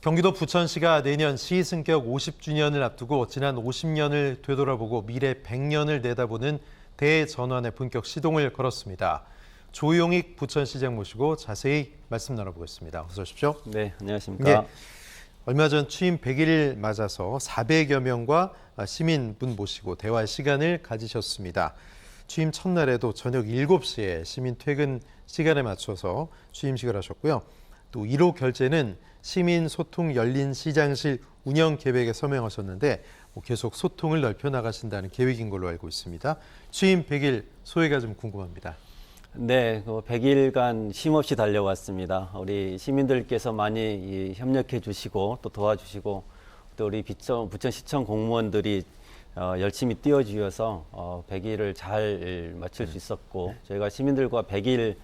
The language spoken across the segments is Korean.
경기도 부천시가 내년 시승격 50주년을 앞두고 지난 50년을 되돌아보고 미래 100년을 내다보는 대전환의 본격 시동을 걸었습니다. 조용익 부천시장 모시고 자세히 말씀 나눠보겠습니다. 어서 오십시오. 네, 안녕하십니까. 예, 얼마 전 취임 100일을 맞아서 400여 명과 시민분 모시고 대화 시간을 가지셨습니다. 취임 첫날에도 저녁 7시에 시민 퇴근 시간에 맞춰서 취임식을 하셨고요. 또 1호 결재는 시민 소통 열린 시장실 운영 계획에 서명하셨는데 계속 소통을 넓혀 나가신다는 계획인 걸로 알고 있습니다. 취임 100일 소회가 좀 궁금합니다. 네, 100일간 쉼없이 달려왔습니다. 우리 시민들께서 많이 협력해 주시고 또 도와주시고 또 우리 부천시청 공무원들이 열심히 뛰어주셔서 100일을 잘 마칠 수 있었고 저희가 시민들과 100일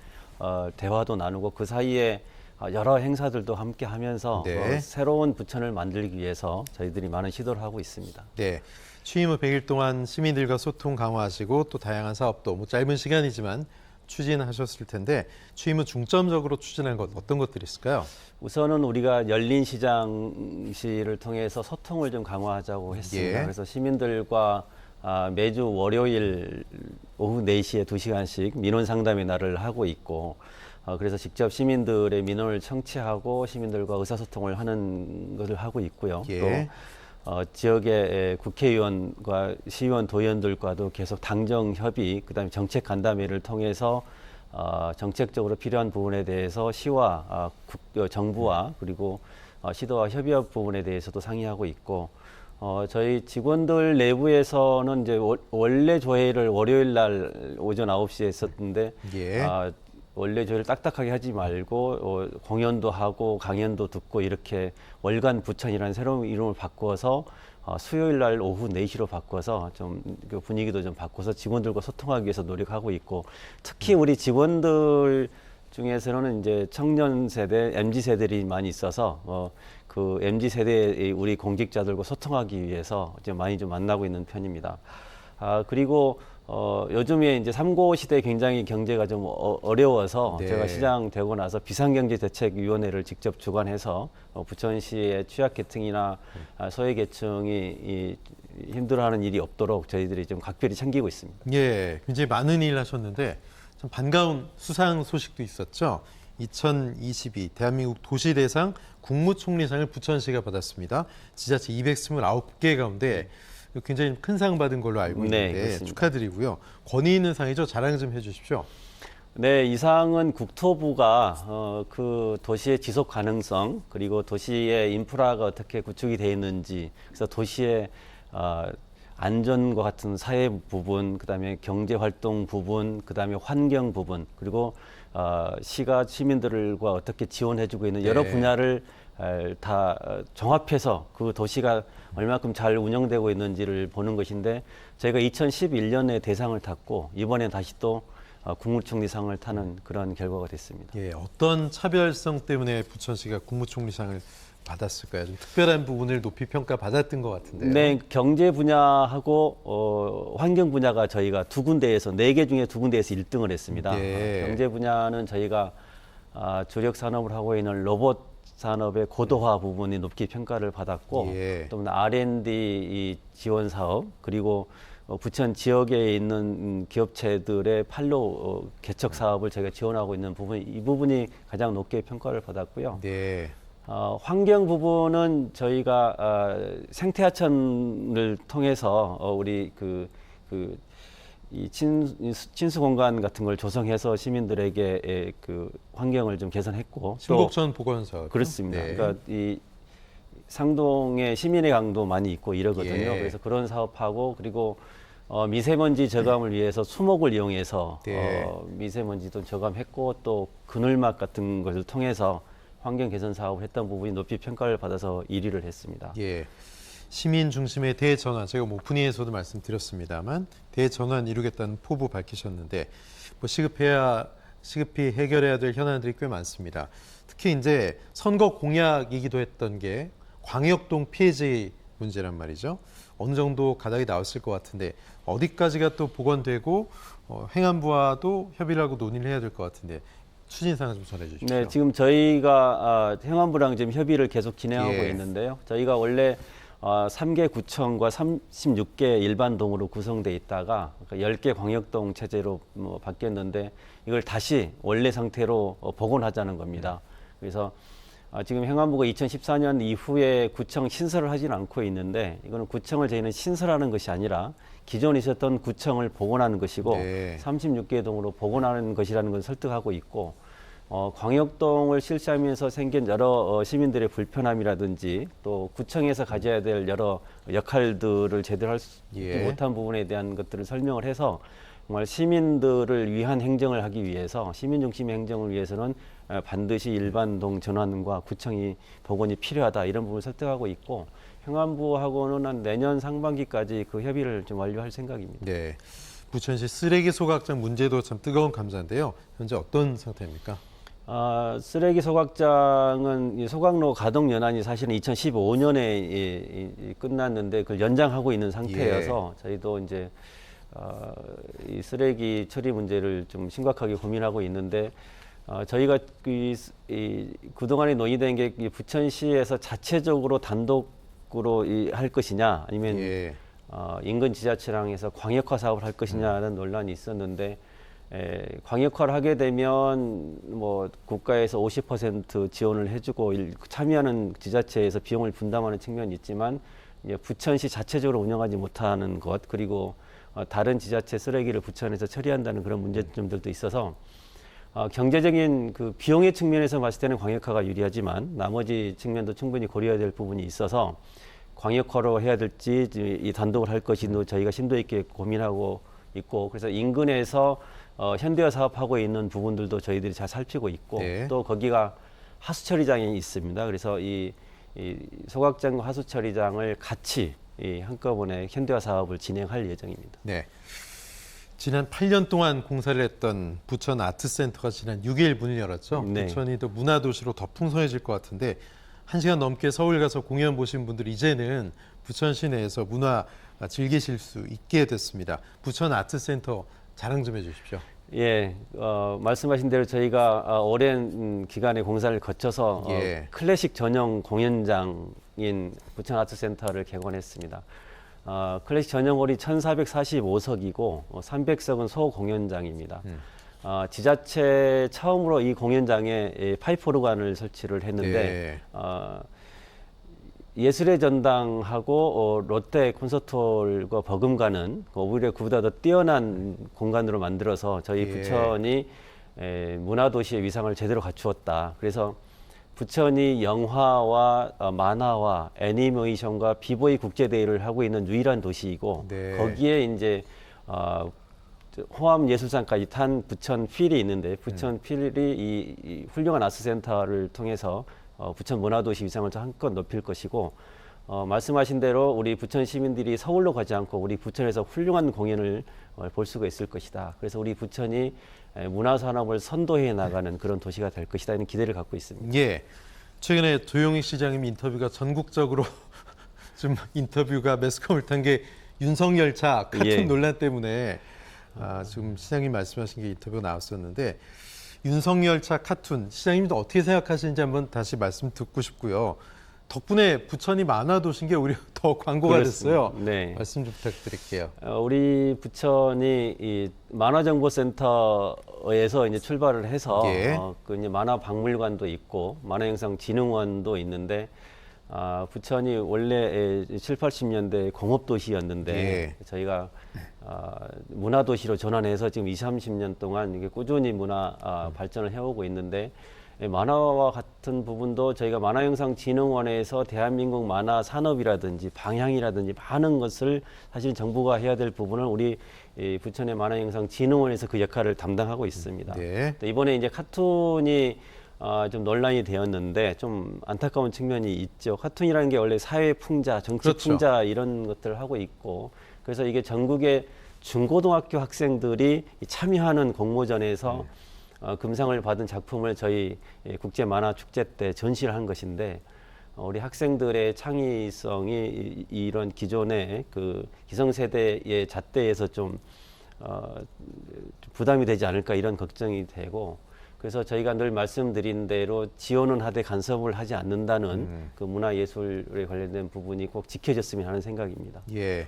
대화도 나누고 그 사이에 여러 행사들도 함께 하면서 네. 새로운 부천을 만들기 위해서 저희들이 많은 시도를 하고 있습니다. 네, 취임 후 100일 동안 시민들과 소통 강화하시고 또 다양한 사업도 짧은 시간이지만 추진하셨을 텐데 취임 후 중점적으로 추진한 것 어떤 것들이 있을까요? 우선은 우리가 열린 시장실을 통해서 소통을 좀 강화하자고 했습니다. 예. 그래서 시민들과 매주 월요일 오후 4시에 2시간씩 민원 상담의 날을 하고 있고 그래서 직접 시민들의 민원을 청취하고 시민들과 의사소통을 하는 것을 하고 있고요. 예. 또 지역의 국회의원과 시의원, 도의원들과도 계속 당정 협의, 그다음에 정책 간담회를 통해서 정책적으로 필요한 부분에 대해서 시와 정부와 그리고 시도와 협의업 부분에 대해서도 상의하고 있고 저희 직원들 내부에서는 이제 원래 조회를 월요일 날 오전 9시에 했었는데 예. 원래 저희를 딱딱하게 하지 말고 공연도 하고 강연도 듣고 이렇게 월간 부천이라는 새로운 이름을 바꿔서 수요일 날 오후 4시로 바꿔서 좀 그 분위기도 좀 바꿔서 직원들과 소통하기 위해서 노력하고 있고 특히 우리 직원들 중에서는 이제 청년 세대, MZ 세대들이 많이 있어서 그 MZ 세대의 우리 공직자들과 소통하기 위해서 이제 많이 좀 만나고 있는 편입니다. 그리고 요즘에 이제 3고 시대에 굉장히 경제가 좀 어려워서 네. 제가 시장 되고 나서 비상경제대책위원회를 직접 주관해서 부천시의 취약계층이나 소외계층이 힘들어하는 일이 없도록 저희들이 좀 각별히 챙기고 있습니다. 예, 굉장히 많은 일 하셨는데 참 반가운 수상 소식도 있었죠. 2022 대한민국 도시대상 국무총리상을 부천시가 받았습니다. 지자체 229개 가운데 굉장히 큰 상 받은 걸로 알고 있는데 네, 축하드리고요. 권위 있는 상이죠. 자랑 좀 해주십시오. 네, 이 상은 국토부가 그 도시의 지속 가능성 그리고 도시의 인프라가 어떻게 구축이 되어 있는지 그래서 도시의 안전과 같은 사회 부분, 그다음에 경제 활동 부분, 그다음에 환경 부분, 그리고 시가 시민들과 어떻게 지원해주고 있는 여러 네. 분야를 다 종합해서 그 도시가 얼마큼 잘 운영되고 있는지를 보는 것인데 저희가 2011년에 대상을 탔고 이번에 다시 또 국무총리상을 타는 그런 결과가 됐습니다. 예, 어떤 차별성 때문에 부천시가 국무총리상을 받았을까요? 좀 특별한 부분을 높이 평가받았던 것 같은데요. 네, 경제 분야하고 환경 분야가 저희가 2군데에서 4개 중에 2군데에서 1등을 했습니다. 예. 경제 분야는 저희가 주력 산업을 하고 있는 로봇 산업의 고도화 부분이 높게 평가를 받았고 예. 또 R&D 지원 사업 그리고 부천 지역에 있는 기업체들의 판로 개척 사업을 저희가 지원하고 있는 부분 이 부분이 가장 높게 평가를 받았고요. 네. 환경 부분은 저희가 생태하천을 통해서 우리 이 친수 공간 같은 걸 조성해서 시민들에게 그 환경을 좀 개선했고 신곡천 보건사업 그렇습니다. 네. 그러니까 이 상동에 시민의 강도 많이 있고 이러거든요. 예. 그래서 그런 사업하고 그리고 미세먼지 저감을 위해서 수목을 이용해서 네. 미세먼지도 저감했고 또 그늘막 같은 것을 통해서 환경 개선 사업을 했던 부분이 높이 평가를 받아서 1위를 했습니다. 예. 시민 중심의 대전환, 제가 오프닝에서도 말씀드렸습니다만 대전환 이루겠다는 포부 밝히셨는데 시급히 해결해야 될 현안들이 꽤 많습니다. 특히 이제 선거 공약이기도 했던 게 광역동 폐지 문제란 말이죠. 어느 정도 가닥이 나왔을 것 같은데 어디까지가 또 복원되고 행안부와도 협의를 하고 논의를 해야 될 것 같은데 추진사항 좀 전해주십시오. 네, 지금 저희가 행안부랑 지금 협의를 계속 진행하고 예. 있는데요. 저희가 원래 3개 구청과 36개 일반동으로 구성돼 있다가 10개 광역동 체제로 바뀌었는데 이걸 다시 원래 상태로 복원하자는 겁니다. 그래서 지금 행안부가 2014년 이후에 구청 신설을 하지는 않고 있는데 이거는 구청을 저희는 신설하는 것이 아니라 기존에 있었던 구청을 복원하는 것이고 네. 36개 동으로 복원하는 것이라는 걸 설득하고 있고 광역동을 실시하면서 생긴 여러 시민들의 불편함이라든지 또 구청에서 가져야 될 여러 역할들을 제대로 하지 예. 못한 부분에 대한 것들을 설명을 해서 정말 시민들을 위한 행정을 하기 위해서 시민 중심의 행정을 위해서는 반드시 일반동 전환과 구청이 복원이 필요하다 이런 부분을 설득하고 있고 행안부하고는 한 내년 상반기까지 그 협의를 좀 완료할 생각입니다. 네. 부천시 쓰레기 소각장 문제도 참 뜨거운 감자인데요. 현재 어떤 상태입니까? 쓰레기 소각장은 이 소각로 가동 연한이 사실은 2015년에 끝났는데 그걸 연장하고 있는 상태여서 저희도 이제 이 쓰레기 처리 문제를 좀 심각하게 고민하고 있는데 저희가 그동안에 논의된 게 부천시에서 자체적으로 단독으로 할 것이냐 아니면 예. 인근 지자체랑 해서 광역화 사업을 할 것이냐는 논란이 있었는데 광역화를 하게 되면 뭐 국가에서 50% 지원을 해주고 참여하는 지자체에서 비용을 분담하는 측면이 있지만 이제 부천시 자체적으로 운영하지 못하는 것 그리고 다른 지자체 쓰레기를 부천에서 처리한다는 그런 문제점들도 있어서 경제적인 그 비용의 측면에서 봤을 때는 광역화가 유리하지만 나머지 측면도 충분히 고려해야 될 부분이 있어서 광역화로 해야 될지 이 단독을 할 것인지 저희가 심도 있게 고민하고 있고 그래서 인근에서 현대화 사업하고 있는 부분들도 저희들이 잘 살피고 있고 네. 또 거기가 하수처리장이 있습니다. 그래서 이 소각장과 하수처리장을 같이 한꺼번에 현대화 사업을 진행할 예정입니다. 네. 지난 8년 동안 공사를 했던 부천 아트센터가 지난 6일 문을 열었죠. 네. 부천이 더 문화도시로 더 풍성해질 것 같은데 1시간 넘게 서울 가서 공연 보신 분들 이제는 부천 시내에서 문화 즐기실 수 있게 됐습니다. 부천 아트센터 자랑 좀 해주십시오. 예, 말씀하신 대로 저희가 오랜 기간의 공사를 거쳐서 예. 클래식 전용 공연장인 부천 아트센터를 개관했습니다. 클래식 전용홀이 1,445석이고 300석은 소공연장입니다. 지자체 처음으로 이 공연장에 파이프 오르간을 설치를 했는데 네. 예술의 전당하고 롯데 콘서트홀과 버금가는 오히려 그보다 더 뛰어난 공간으로 만들어서 저희 예. 부천이 문화도시의 위상을 제대로 갖추었다. 그래서 부천이 영화와 만화와 애니메이션과 비보이 국제대회를 하고 있는 유일한 도시이고 네. 거기에 이제 호암예술상까지 탄 부천 필이 있는데 부천 필이 이 훌륭한 아트센터를 통해서 부천 문화도시 위상을 한껏 높일 것이고 말씀하신 대로 우리 부천 시민들이 서울로 가지 않고 우리 부천에서 훌륭한 공연을 볼 수가 있을 것이다. 그래서 우리 부천이 문화산업을 선도해 나가는 그런 도시가 될 것이다. 이런 기대를 갖고 있습니다. 예. 최근에 조용익 시장님 인터뷰가 전국적으로 좀 인터뷰가 매스컴을 탄 게 윤석열차 카툰 예. 논란 때문에 지금 시장님 말씀하신 게 인터뷰가 나왔었는데 윤석열차 카툰 시장님도 어떻게 생각하시는지 한번 다시 말씀 듣고 싶고요. 덕분에 부천이 만화도시인 게 오히려 더 광고가 됐어요. 네. 말씀 좀 부탁드릴게요. 우리 부천이 이 만화정보센터에서 이제 출발을 해서 예. 그 이제 만화박물관도 있고 만화영상진흥원도 있는데 부천이 원래 7, 80년대 공업도시였는데 예. 저희가 문화도시로 전환해서 지금 20, 30년 동안 이게 꾸준히 문화 발전을 해오고 있는데 만화와 같은 부분도 저희가 만화영상진흥원에서 대한민국 만화 산업이라든지 방향이라든지 많은 것을 사실 정부가 해야 될 부분을 우리 부천의 만화영상진흥원에서 그 역할을 담당하고 있습니다. 네. 또 이번에 이제 카툰이 좀 논란이 되었는데 좀 안타까운 측면이 있죠. 카툰이라는 게 원래 사회 풍자, 정치 그렇죠. 풍자 이런 것들을 하고 있고 그래서 이게 전국의 중고등학교 학생들이 참여하는 공모전에서 금상을 받은 작품을 저희 국제 만화 축제 때 전시를 한 것인데 우리 학생들의 창의성이 이런 기존의 그 기성세대의 잣대에서 좀 부담이 되지 않을까 이런 걱정이 되고 그래서 저희가 늘 말씀드린 대로 지원은 하되 간섭을 하지 않는다는 그 문화예술에 관련된 부분이 꼭 지켜졌으면 하는 생각입니다. 예.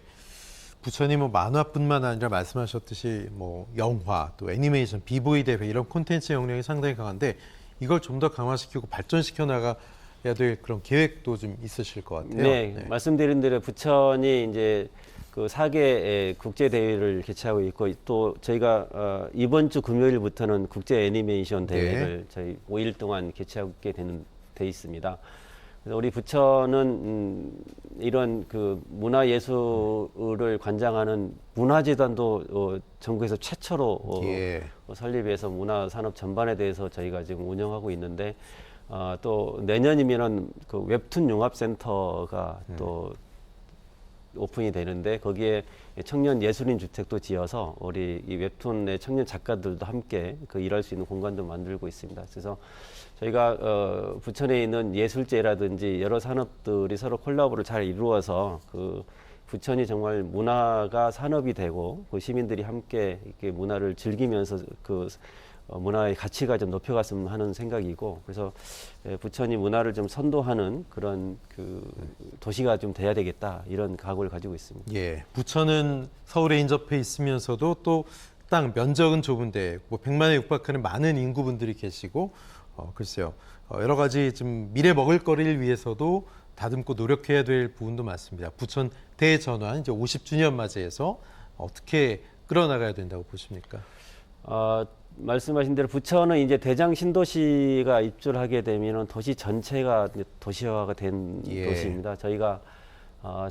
부천이 뭐 만화뿐만 아니라 말씀하셨듯이 뭐 영화 또 애니메이션, 비보이 대회 이런 콘텐츠 역량이 상당히 강한데 이걸 좀 더 강화시키고 발전시켜 나가야 될 그런 계획도 좀 있으실 것 같아요. 네, 말씀드린 대로 부천이 이제 그 4개 국제 대회를 개최하고 있고 또 저희가 이번 주 금요일부터는 국제 애니메이션 대회를 저희 5일 동안 개최하게 돼 있습니다. 그래서 우리 부천은 이런 그 문화예술을 관장하는 문화재단도 전국에서 최초로 설립해서 문화산업 전반에 대해서 저희가 지금 운영하고 있는데 또 내년이면은 그 웹툰 융합센터가 또 오픈이 되는데 거기에 청년 예술인 주택도 지어서 우리 이 웹툰의 청년 작가들도 함께 그 일할 수 있는 공간도 만들고 있습니다. 그래서 저희가 부천에 있는 예술제라든지 여러 산업들이 서로 콜라보를 잘 이루어서 그 부천이 정말 문화가 산업이 되고 그 시민들이 함께 이렇게 문화를 즐기면서 그 문화의 가치가 좀 높여갔으면 하는 생각이고 그래서 부천이 문화를 좀 선도하는 그런 그 도시가 좀 돼야 되겠다 이런 각오를 가지고 있습니다. 예, 부천은 서울에 인접해 있으면서도 또 땅 면적은 좁은데 뭐 100만에 육박하는 많은 인구분들이 계시고 글쎄요 여러 가지 좀 미래 먹을거리를 위해서도 다듬고 노력해야 될 부분도 많습니다. 부천 대전환 이제 50주년 맞이해서 어떻게 끌어나가야 된다고 보십니까? 말씀하신 대로 부천은 이제 대장 신도시가 입주를 하게 되면 도시 전체가 도시화가 된 도시입니다. 저희가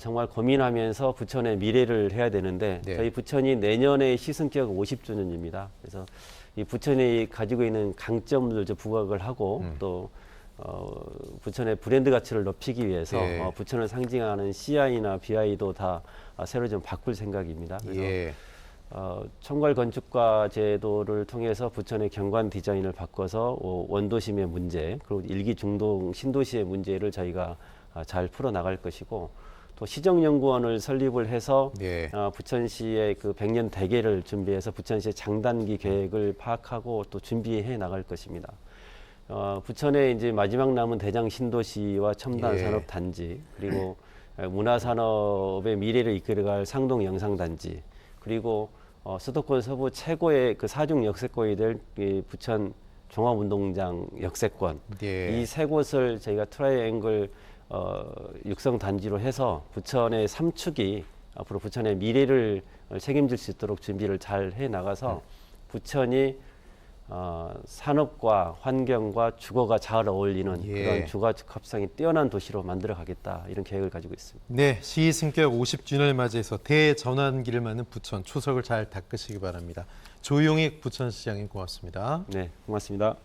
정말 고민하면서 부천의 미래를 해야 되는데 저희 부천이 내년에 시승기가 50주년입니다. 그래서 이 부천이 가지고 있는 강점을 부각을 하고 또 부천의 브랜드 가치를 높이기 위해서 부천을 상징하는 CI나 BI도 다 새로 좀 바꿀 생각입니다. 그래서 총괄 건축가 제도를 통해서 부천의 경관 디자인을 바꿔서 원도심의 문제 그리고 일기 중동 신도시의 문제를 저희가 잘 풀어 나갈 것이고 또 시정연구원을 설립을 해서 부천시의 그 100년 대계를 준비해서 부천시의 장단기 계획을 파악하고 또 준비해 나갈 것입니다. 부천에 이제 마지막 남은 대장 신도시와 첨단 산업 단지 그리고 문화산업의 미래를 이끌어갈 상동 영상단지 그리고 수도권 서부 최고의 그 사중 역세권이 될 이 부천 종합운동장 역세권 이 세 곳을 저희가 트라이앵글 육성 단지로 해서 부천의 3축이 앞으로 부천의 미래를 책임질 수 있도록 준비를 잘 해 나가서 부천이 산업과 환경과 주거가 잘 어울리는 그런 주거적 합성이 뛰어난 도시로 만들어 가겠다 이런 계획을 가지고 있습니다. 네, 시승격 50주년을 맞이해서 대전환기를 맞는 부천 초석을 잘 닦으시기 바랍니다. 조용익 부천시장님 고맙습니다. 네, 고맙습니다.